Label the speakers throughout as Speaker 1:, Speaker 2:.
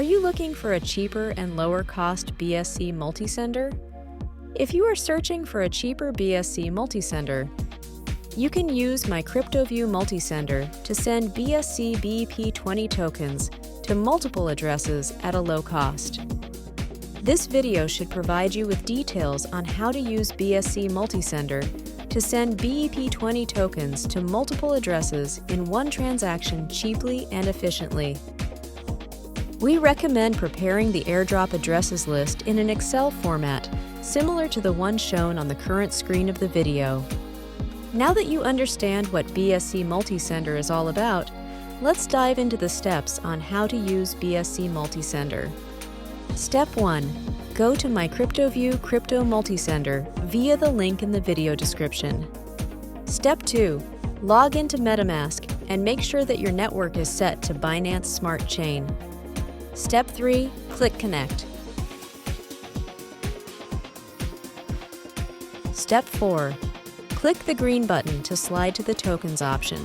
Speaker 1: Are you looking for a cheaper and lower-cost BSC multisender? If you are searching for a cheaper BSC multisender, you can use my CryptoView multisender to send BSC BEP20 tokens to multiple addresses at a low cost. This video should provide you with details on how to use BSC multisender to send BEP20 tokens to multiple addresses in one transaction cheaply and efficiently. We recommend preparing the airdrop addresses list in an Excel format, similar to the one shown on the current screen of the video. Now that you understand what BSC Multisender is all about, let's dive into the steps on how to use BSC Multisender. Step 1. Go to my CryptoView Crypto Multisender via the link in the video description. Step 2. Log into MetaMask and make sure that your network is set to Binance Smart Chain. Step 3. Click Connect. Step 4. Click the green button to slide to the Tokens option.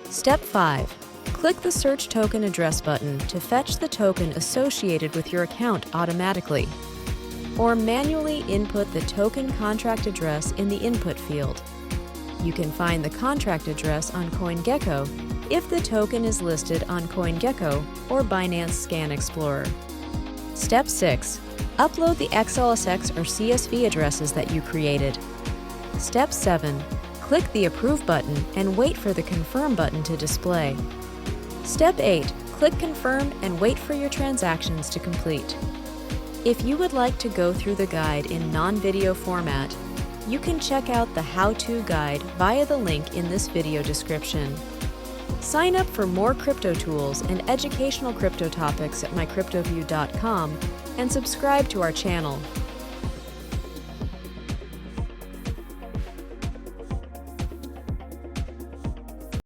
Speaker 1: Step 5. Click the Search Token Address button to fetch the token associated with your account automatically, or manually input the token contract address in the input field. You can find the contract address on CoinGecko if the token is listed on CoinGecko or Binance Scan Explorer. Step 6. Upload the XLSX or CSV addresses that you created. Step 7. Click the Approve button and wait for the Confirm button to display. Step 8. Click Confirm and wait for your transactions to complete. If you would like to go through the guide in non-video format, you can check out the how-to guide via the link in this video description. Sign up for more crypto tools and educational crypto topics at mycryptoview.com and subscribe to our channel.